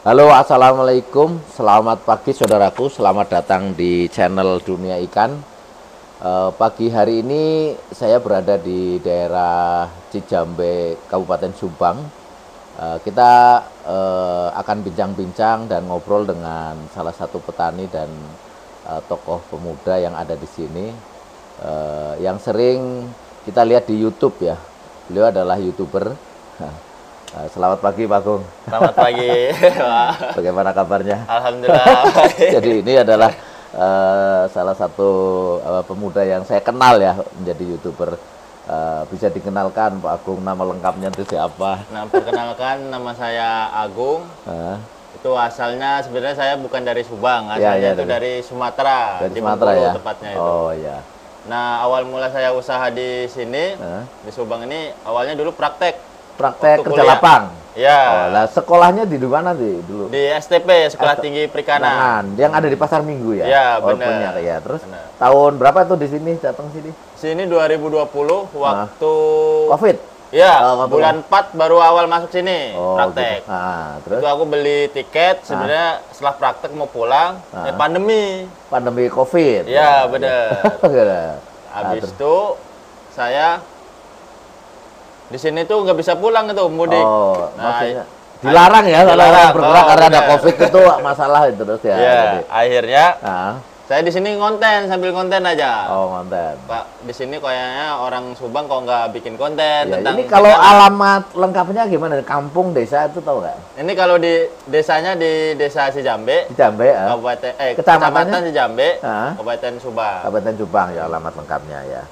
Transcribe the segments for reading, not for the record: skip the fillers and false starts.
Halo, assalamualaikum. Selamat pagi, saudaraku. Selamat datang di channel Dunia Ikan. Pagi hari ini saya berada di daerah Cijambe, Kabupaten Subang. Kita akan bincang-bincang dan ngobrol dengan salah satu petani dan tokoh pemuda yang ada di sini, yang sering kita lihat di YouTube ya. Beliau adalah YouTuber. Selamat pagi Pak Agung. Selamat pagi. Bagaimana kabarnya? Alhamdulillah. Jadi ini adalah salah satu pemuda yang saya kenal ya, menjadi YouTuber. Bisa dikenalkan Pak Agung, nama lengkapnya itu siapa? Nah, perkenalkan, nama saya Agung. Itu asalnya sebenarnya saya bukan dari Subang, asalnya itu dari Sumatera. Dari Sumatera ya? Tepatnya itu. Oh ya. Nah, awal mula saya usaha di sini, di Subang ini, awalnya dulu praktek kerja kuliah. lapang. Ya. Oh, nah sekolahnya di mana dulu? Di STP, Sekolah Tinggi Perikanan. Yang ada di Pasar Minggu ya? Ya, oh, benar. Punya, ya. Terus benar. Tahun berapa tuh di sini, datang sini? Sini 2020 waktu Covid. Ya, bulan 4 baru awal masuk sini, praktek. Gitu. Nah, terus? Itu aku beli tiket, sebenarnya setelah praktek mau pulang, pandemi. Pandemi Covid. Ya, benar. Habis itu saya di sini tuh nggak bisa pulang itu mudik. Oh, nah, maksudnya dilarang ya kalau orang bergerak karena ada Covid itu masalah itu terus ya. Ya, akhirnya nah. Saya di sini konten, sambil konten aja. Oh, konten. Pak, di sini kayaknya orang Subang kok nggak bikin konten ya, tentang. Ini kalau alamat lengkapnya gimana? Kampung, desa itu tahu nggak? Ini kalau di desanya di Desa Cijambe. Cijambe, Kecamatan Cijambe, Kabupaten Subang. Kabupaten Subang ya alamat lengkapnya ya.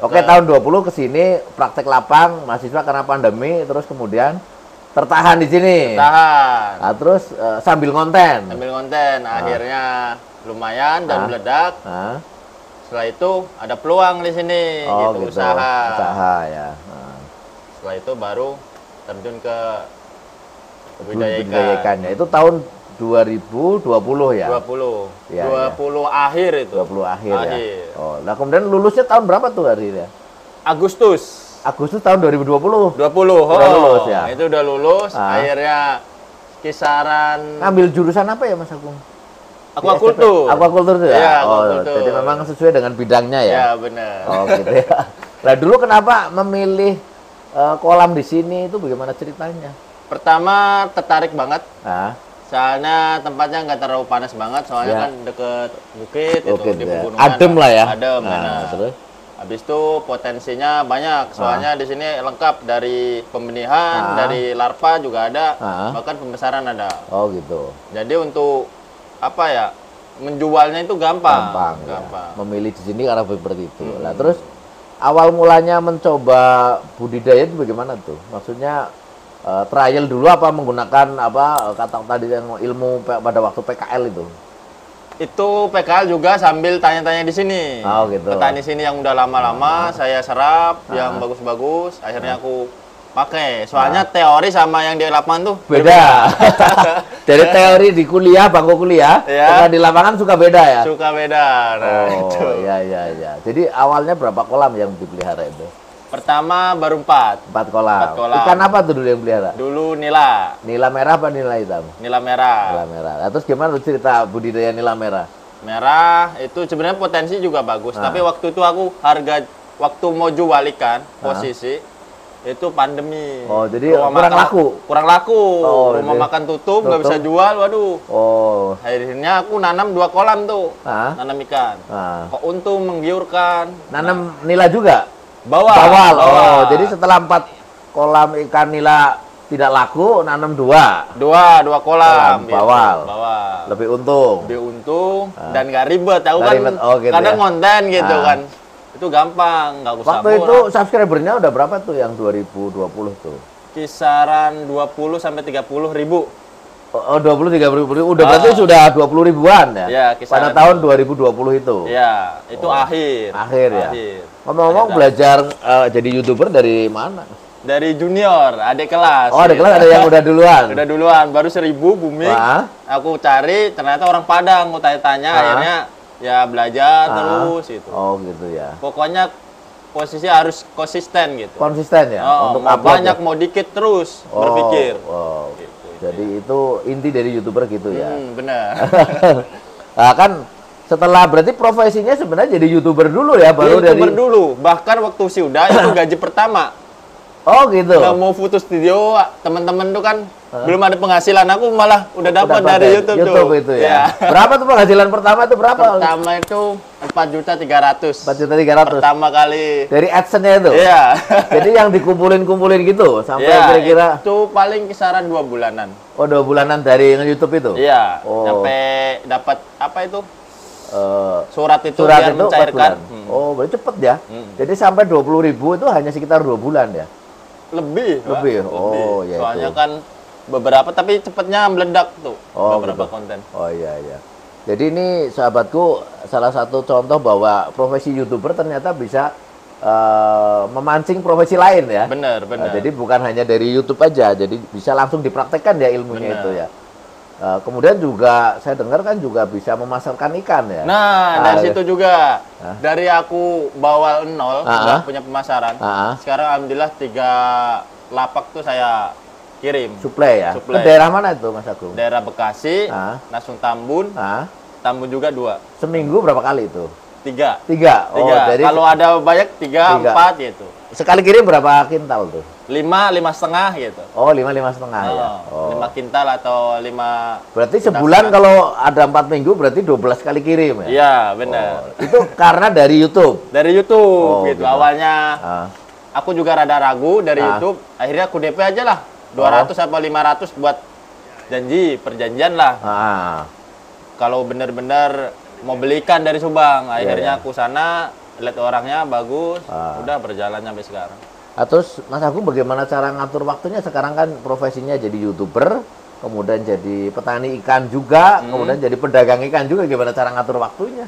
Oke, tahun 20 ke sini praktek lapang mahasiswa karena pandemi, terus kemudian tertahan di sini. Tertahan. Nah, terus sambil konten. Akhirnya lumayan dan meledak. Setelah itu ada peluang di sini, gitu. Usaha ya. Setelah itu baru terjun ke budidaya ikannya. Itu tahun 2020 ya? 20. Ya, 20 akhir itu. 20 akhir ya. Oh, nah kemudian lulusnya tahun berapa tuh hari ya? Agustus tahun 2020. 20. Udah lulus ya. Itu udah lulus, akhirnya kisaran. Ngambil jurusan apa ya Mas Agung? Aquaculture. Aquaculture tuh ya? Iya, jadi memang sesuai dengan bidangnya ya? Iya, benar. Oh, gitu ya. Nah, dulu kenapa memilih kolam di sini, itu bagaimana ceritanya? Pertama tertarik banget. Soalnya tempatnya nggak terlalu panas banget, soalnya kan deket bukit, itu di pegunungan. Adem lah ya. Adem, terus? Habis itu potensinya banyak, soalnya di sini lengkap dari pembenihan, dari larva juga ada, bahkan pembesaran ada. Oh gitu. Jadi untuk apa ya, menjualnya itu gampang. Ya. Memilih di sini karena seperti itu. Nah, terus awal mulanya mencoba budidaya itu bagaimana tuh? Maksudnya trial dulu apa menggunakan apa kata tadi yang ilmu pada waktu PKL itu? Itu PKL juga sambil tanya-tanya di sini. Oh, gitu. Petani sini yang udah lama-lama saya serap, yang bagus-bagus, akhirnya aku pakai. Soalnya teori sama yang di lapangan tuh beda. Dari teori di kuliah, bangku kuliah, ya. Di lapangan suka beda ya? Suka beda. Nah, itu. Ya. Jadi awalnya berapa kolam yang dipelihara itu? Pertama baru 4 kolam. Ikan apa tuh dulu yang pelihara? Dulu nila. Nila merah apa nila hitam? Nila merah. Nila merah. Nah, terus gimana cerita budidaya nila merah? Merah itu sebenarnya potensi juga bagus, tapi waktu itu aku waktu mau jual ikan, posisi itu pandemi. Oh, jadi kurang laku. Oh, rumah makan tutup, nggak bisa jual, waduh. Oh. Akhirnya aku nanam 2 kolam tuh, nanam ikan. Kok untung menggiurkan. Nanam nila juga? Bawal. Oh, jadi setelah 4 kolam ikan nila tidak laku, nanam 2 kolam bawal. Lebih untung. Dan nggak ribet. Aku kan gitu kadang konten gitu kan. Itu gampang, nggak usah Waktu itu subscribernya udah berapa tuh yang 2020 tuh? Kisaran 20 sampai 30 ribu. Oh, 20-30 ribu. Udah berarti sudah 20 ribuan ya? Ya, pada tahun 2020 itu? Ya, itu akhir ya? Ngomong-ngomong belajar jadi YouTuber dari mana? Dari junior, adik kelas. Oh, adik kelas ada yang udah duluan? Udah duluan, baru 1000 booming. Aku cari, ternyata orang Padang, aku tanya-tanya, akhirnya ya belajar terus itu. Oh, gitu ya. Pokoknya posisi harus konsisten gitu. Konsisten ya? Untuk mau banyak, mau dikit terus berpikir. Gitu. Jadi itu inti dari YouTuber gitu ya. Benar. Nah, kan setelah berarti profesinya sebenarnya jadi YouTuber dulu ya, baru YouTuber dari dulu. Bahkan waktu Siuda itu gaji pertama. Oh gitu. Nggak mau foto studio, teman-teman tuh kan belum ada penghasilan. Aku malah udah dapat Dapat dari YouTube tuh. itu ya. Berapa tuh penghasilan pertama itu berapa? Pertama itu 4.300.000. 4.300.000. Pertama kali. Dari AdSense-nya itu. Iya. Jadi yang dikumpulin gitu sampai Iya, kira-kira itu paling kisaran 2 bulanan. oh 2 bulanan dari YouTube itu. Iya. Oh. Sampai dapat apa itu? Surat biar itu 4 mencairkan. bulan. Oh, berarti cepet ya. Jadi sampai 20.000 itu hanya sekitar 2 bulan ya. Lebih. Oh, ya Soalnya itu. kan beberapa tapi cepatnya meledak tuh beberapa gitu. konten. Oh iya. Jadi ini sahabatku salah satu contoh bahwa profesi YouTuber ternyata bisa memancing profesi lain ya. Benar. Nah, jadi bukan hanya dari YouTube aja, jadi bisa langsung dipraktekkan ya ilmunya itu ya. Kemudian juga saya dengar kan juga bisa memasarkan ikan ya. Nah, dari situ juga. Dari aku bawal nol, nggak punya pemasaran. Sekarang alhamdulillah 3 lapak tuh saya kirim. Suplai ya. Suplai. Ke daerah mana itu Mas Agung? Daerah Bekasi, langsung Tambun. Tambun juga 2. Seminggu berapa kali itu? 3. 3. Oh, jadi kalau ada banyak 3, 4 gitu. Sekali kirim berapa kintal tuh? 5, 5,5 gitu. Oh, 5,5 ya. Oh. 5 kintal atau 5. Berarti sebulan kalau ada 4 minggu berarti 12 kali kirim ya? Iya, benar. Itu karena dari YouTube. Dari YouTube gitu. Awalnya aku juga rada ragu dari YouTube. Akhirnya aku DP aja lah. 200 atau 500 buat perjanjian lah. Kalau benar-benar mau belikan dari Subang, akhirnya aku sana lihat orangnya bagus, udah berjalan sampai sekarang. Terus Mas Agung bagaimana cara ngatur waktunya? Sekarang kan profesinya jadi YouTuber, kemudian jadi petani ikan juga, kemudian jadi pedagang ikan juga. Gimana cara ngatur waktunya?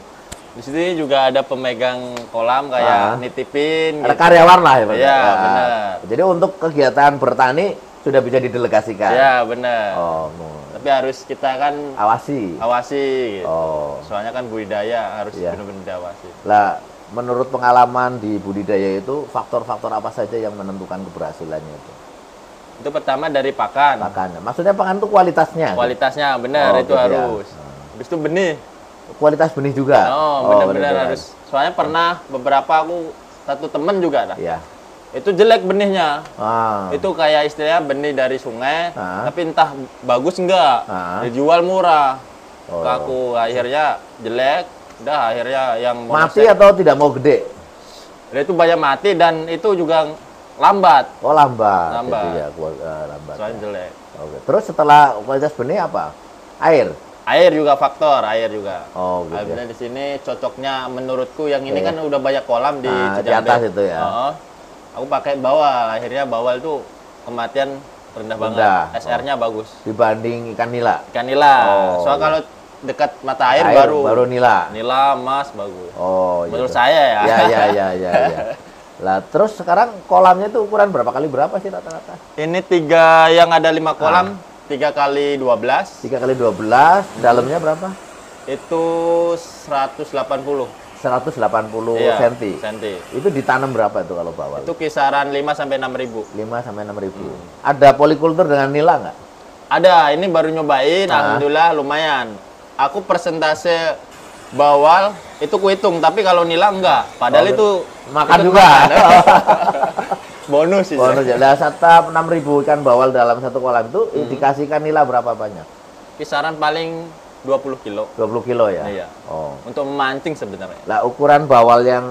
Di sini juga ada pemegang kolam kayak nitipin. Ada gitu. karyawan lah ya, Iya, benar. Jadi untuk kegiatan bertani sudah bisa didelegasikan. Iya, benar. Tapi harus kita kan awasi gitu. Soalnya kan budidaya harus benar-benar diawasi. Lah, menurut pengalaman di budidaya itu faktor-faktor apa saja yang menentukan keberhasilannya itu? Itu pertama dari pakan. Maksudnya pakan itu kualitasnya? Kualitasnya benar itu gitu harus. Habis itu benih. Kualitas benih juga? Benar-benar harus. Soalnya pernah beberapa aku satu temen juga dah. Iya. Itu jelek benihnya. Itu kayak istilahnya benih dari sungai, tapi entah bagus enggak. Dijual murah. Ke aku akhirnya jelek. Udah akhirnya yang mati atau tidak mau gede? Itu banyak mati dan itu juga lambat. Lambat. Lambat. Ya, lambat. Soalnya jelek. Oke. Terus setelah kualitas benih apa? Air. Air juga faktor, air juga. Gitu. Akhirnya di sini cocoknya menurutku yang ini kan udah banyak kolam di di atas itu ya. Aku pakai bawal, akhirnya bawal itu kematian rendah banget. SR-nya bagus. Dibanding ikan nila. Ikan nila. Soalnya kalau dekat mata air baru nila. Nila, emas bagus. Menurut gitu. saya ya. Ya. Lah terus sekarang kolamnya itu ukuran berapa kali berapa sih rata-rata? Ini 3 yang ada 5 kolam, 3 kali 12. 3 kali 12, dalamnya berapa? Itu 180 cm. Itu ditanam berapa itu kalau bawal? Itu kisaran 5 sampai 6.000. 5 sampai 6.000. Ada polikultur dengan nila nggak? Ada, ini baru nyobain, alhamdulillah lumayan. Aku persentase bawal itu kuhitung, tapi kalau nila enggak. Padahal itu makan juga. Bonus sih. Bonus ya. Lah satu 6.000 ikan bawal dalam satu kolam itu dikasihkan nila berapa banyak? Kisaran paling 20 kilo. 20 kilo ya? Iya. Untuk memancing sebenarnya. Lah ukuran bawal yang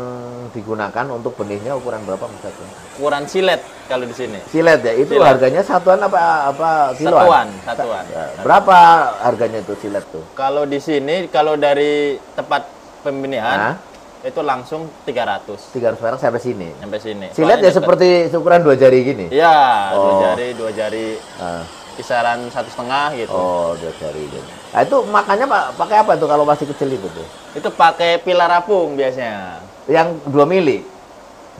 digunakan untuk benihnya ukuran berapa misalnya? Ukuran silet kalau di sini. Silet ya? Itu silet. Harganya satuan apa kiloan? Satuan. Berapa harganya itu silet tuh? Kalau di sini, kalau dari tempat pembenihan, itu langsung 300. 300 perak sampai sini? Sampai sini. Silet ya seperti ukuran 2 jari gini? Iya, 2 jari. Kisaran 1,5 gitu. 2 jari gitu. Nah itu makannya pakai apa tuh kalau masih kecil itu tuh? Itu pakai pilar apung biasanya. Yang 2 mili?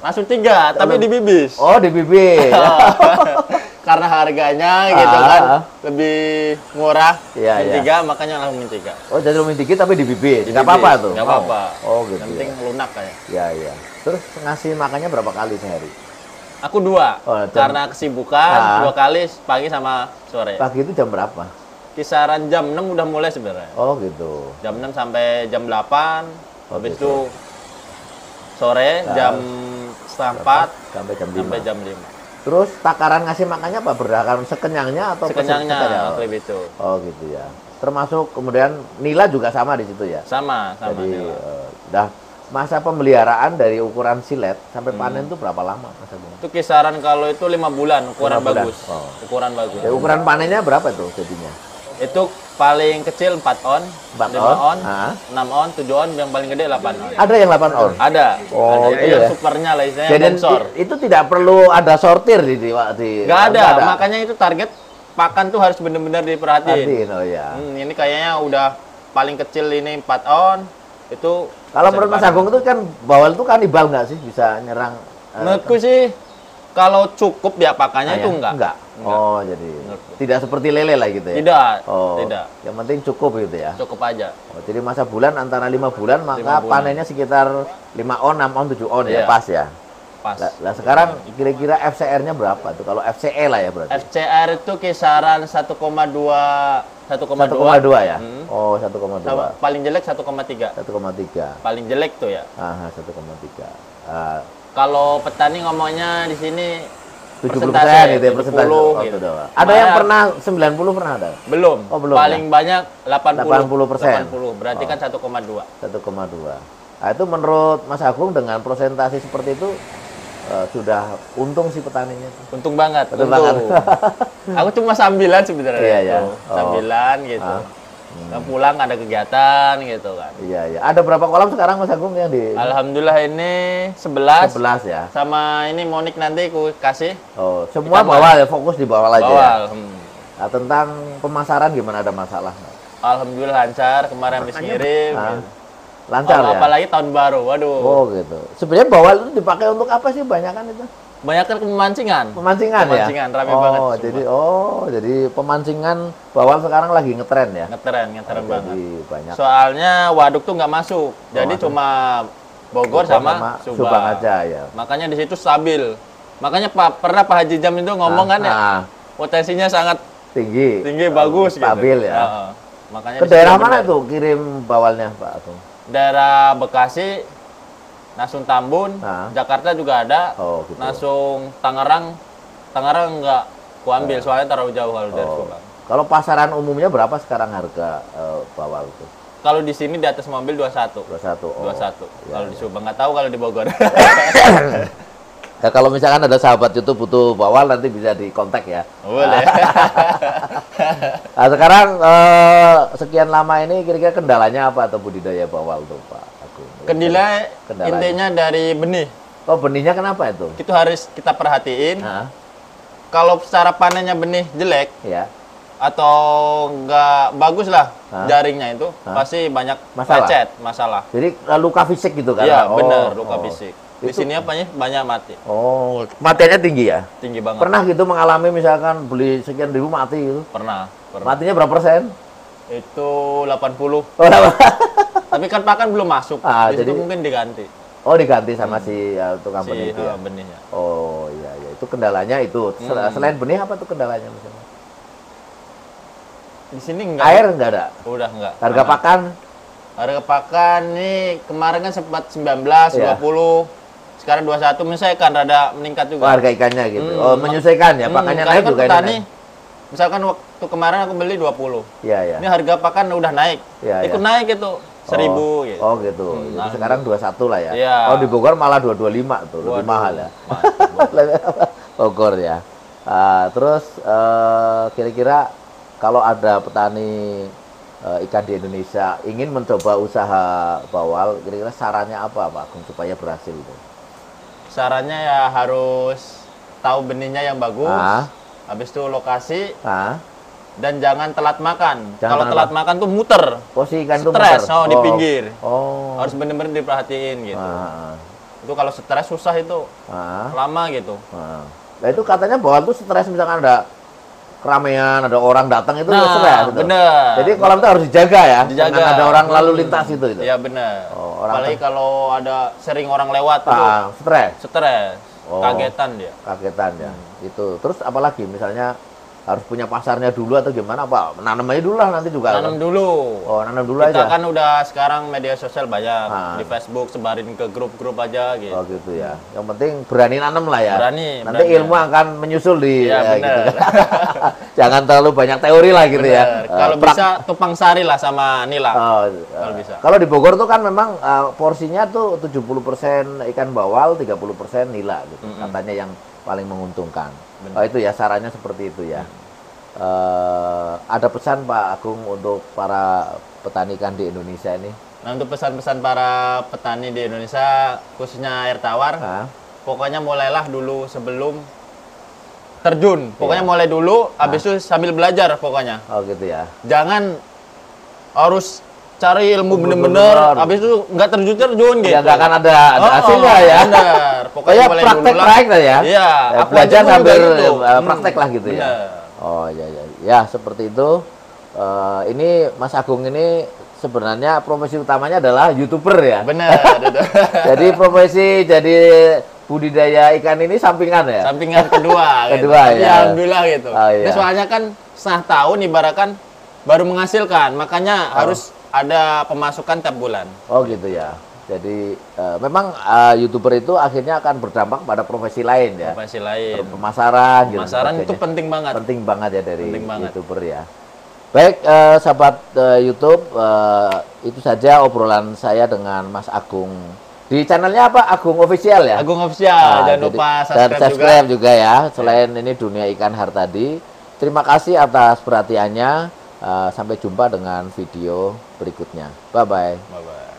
Langsung 3, tapi dibibis. Dibibis. Karena harganya gitu kan lebih murah. Iya. 3, makanya langsung min 3. Jadi min 3 tapi dibibis. Nggak apa-apa tuh? Nggak apa-apa. Gitu. Yang penting lunak kayak. Iya. Terus ngasih makannya berapa kali sehari? Aku 2. Karena kesibukan 2 kali pagi sama sore. Pagi itu jam berapa? Kisaran jam 6 udah mulai sebenarnya. Oh gitu. Jam 6 sampai jam 8. Habis gitu. itu sore jam setengah 4 sampai jam 5. Sampai jam 5. Terus takaran ngasih makannya apa? Berdasarkan sekenyangnya atau sekenyangnya? Itu. Oh gitu ya. Termasuk kemudian nila juga sama di situ ya? Sama. Jadi udah masa pemeliharaan dari ukuran silet sampai panen itu berapa lama Mas Agung? Itu kisaran kalau itu 5 bulan, ukuran 5 bulan. bagus. Ukuran bagus. Ya, ukuran panennya berapa tuh jadinya? Itu paling kecil 4 on, 4 5 on, 6 on, 7 on, yang paling gede 8 on. Ada yang 8 on? Ada. Oh, ada yang supernya lah istilahnya. Jadi itu tidak perlu ada sortir di Nggak ada. Makanya itu target pakan tuh harus benar-benar diperhatiin. Oh ya. Ini kayaknya udah paling kecil ini 4 on. Itu kalau menurut Mas Agung itu kan bawal itu kanibal nggak sih, bisa nyerang? Menurutku sih kalau cukup ya pakannya itu enggak. Oh, jadi tidak seperti lele lah gitu ya? Tidak. Oh, tidak. Yang penting cukup gitu ya? Cukup aja. Oh, jadi masa bulan antara 5 bulan, maka panennya sekitar 5 on, 6 on, 7 on ya, pas ya? Pas. Lah sekarang kira-kira FCR-nya berapa tuh? Kalau FCE lah ya berarti? FCR itu kisaran 1,2 ya? Oh, 1,2. Paling jelek 1,3. 1,3. Paling jelek tuh ya. 1,3. Kalau petani ngomongnya di sini 70% gitu ya, persentase. Gitu. Ada yang pernah 90 pernah ada? Belum. Oh, belum. Paling banyak 80%. 80. Berarti kan 1,2. 1,2. Nah, itu menurut Mas Agung dengan presentasi seperti itu sudah untung sih petaninya. Untung banget. Untung banget. Aku cuma sambilan sebenarnya. Iya. Sambilan gitu. Pulang ada kegiatan gitu kan. Iya. Ada berapa kolam sekarang Mas Agung yang di? Alhamdulillah ini 11. 11 ya. Sama ini Monik nanti aku kasih. Oh, semua bawal ya, fokus di bawal aja. Bawal. Ya? Nah, tentang pemasaran gimana, ada masalah? Alhamdulillah lancar, kemarin habis ngirim. Gitu. Lancar ya? Apalagi tahun baru, waduh. Oh gitu. Sebenarnya bawal itu dipakai untuk apa sih banyakan itu? Banyakan pemancingan. Pemancingan ya? Pemancingan, rame banget. Jadi pemancingan bawal sekarang lagi ngetren ya? Ngetren banget. Jadi banyak. Soalnya waduk tuh nggak masuk. Jadi cuma Bogor sama Subang aja ya. Makanya di situ stabil. Makanya pernah Pak Haji Jam itu ngomong kan ya, potensinya sangat tinggi, bagus, stabil gitu. Ya. Makanya ke daerah mana tuh kirim bawalnya Pak Atung? Daerah Bekasi, Nasung Tambun, Jakarta juga ada. Oh, gitu. Nasung Tangerang nggak kuambil soalnya terlalu jauh kalau dari Subang. Kalau pasaran umumnya berapa sekarang harga bawal itu? Kalau di sini di atas mobil 21. 21. 21. Kalau di Subang nggak tahu, kalau di Bogor. Ya, kalau misalkan ada sahabat YouTube butuh bawal nanti bisa dikontak ya. Boleh. Nah, sekarang sekian lama ini kira-kira kendalanya apa atau budidaya bawal tuh Pak Agung? Kendalanya intinya dari benih. Oh, benihnya kenapa itu? Itu harus kita perhatiin. Kalau secara panennya benih jelek, ya, atau nggak bagus lah jaringnya itu, pasti banyak masalah. Jadi luka fisik gitu kan? Iya, benar, luka fisik. Di sini apanya banyak mati. Oh, kematiannya tinggi ya? Tinggi banget. Pernah gitu mengalami misalkan beli sekian ribu mati gitu? Pernah. Matinya berapa persen? Itu 80. Tapi kan pakan belum masuk. Jadi mungkin diganti. Oh, diganti sama si tukang benih itu ya? Benihnya. Oh, iya. Itu kendalanya itu. Selain benih apa tuh kendalanya misalnya? Di sini enggak. Air enggak ada? Udah enggak. Harga pakan? Harga pakan nih kemarin kan sempat 19, 20. Sekarang 21, menyesuaikan, rada meningkat juga. Harga ikannya gitu. Oh, menyesuaikan ya, pakannya naik kan juga petani, misalkan waktu kemarin aku beli 20. Iya. Ini harga pakan udah naik. Ikut naik itu 1000 gitu. Oh, gitu. Jadi sekarang 21 lah ya. Iya. Oh, di Bogor malah 225 tuh, lebih mahal ya. Bogor ya. Terus kira-kira kalau ada petani ikan di Indonesia ingin mencoba usaha bawal, kira-kira sarannya apa Pak Agung supaya berhasil itu? Sarannya ya harus tahu benihnya yang bagus, habis itu lokasi, dan jangan telat makan. Kalau telat makan tuh muter. Posisi ikan tuh stres, di pinggir. Harus bener-bener diperhatiin gitu. Itu kalau stres susah itu, lama gitu. Nah itu katanya bawal tuh stres, misalkan ada keramaian, ada orang datang itu stres. Bener. Jadi kolam itu harus dijaga ya. Dijaga. Jangan ada orang lalu lintas itu. Iya benar. Apalagi kalau ada sering orang lewat itu. Stres. Kagetan dia. Kagetan ya. Itu. Terus apalagi misalnya harus punya pasarnya dulu atau gimana, apa? Nanam aja dulu lah nanti juga. Nanam dulu. Oh, nanam dulu Kita aja. kan udah sekarang media sosial banyak. Di Facebook sebarin ke grup-grup aja gitu. Oh gitu ya. Yang penting berani nanam lah ya. Berani. Nanti ilmu akan menyusul di ya, gitu. Jangan terlalu banyak teori lah gitu ya. Kalau bisa tupang sari lah sama nila. Kalau bisa. Kalau di Bogor tuh kan memang porsinya tuh 70% ikan bawal, 30% nila gitu. Katanya yang paling menguntungkan. Oh itu ya, sarannya seperti itu ya. Ada pesan Pak Agung untuk para petani ikan di Indonesia ini? Nah, untuk pesan-pesan para petani di Indonesia, khususnya air tawar, pokoknya mulailah dulu sebelum terjun. Pokoknya mulai dulu, habis itu sambil belajar pokoknya. Oh gitu ya. Jangan harus cari ilmu bener-bener, habis itu nggak terjun-terjun gitu. Ya nggak akan ada hasilnya ya. Bener. Pokoknya mulai praktek lah ya. Iya. Belajar sambil praktek lah gitu bener. Ya. Oh iya ya. Ya seperti itu. Ini Mas Agung ini sebenarnya profesi utamanya adalah YouTuber ya. Benar. Jadi profesi jadi budidaya ikan ini sampingan ya. Sampingan kedua. Kedua gitu. ya. Alhamdulillah gitu. Ini soalnya kan setengah tahun ibaratkan baru menghasilkan, makanya harus ada pemasukan tiap bulan. Oh gitu ya. Jadi memang YouTuber itu akhirnya akan berdampak pada profesi lain ya. Profesi lain. Pemasaran. Pemasaran gitu, itu penting banget. Penting banget ya dari YouTuber ya. Baik sahabat YouTube, itu saja obrolan saya dengan Mas Agung. Di channelnya apa? Agung Official ya? Agung Official. Jangan lupa subscribe juga ya. Selain ini Dunia Ikan Hartadi. Terima kasih atas perhatiannya. Sampai jumpa dengan video berikutnya. Bye-bye. Bye-bye.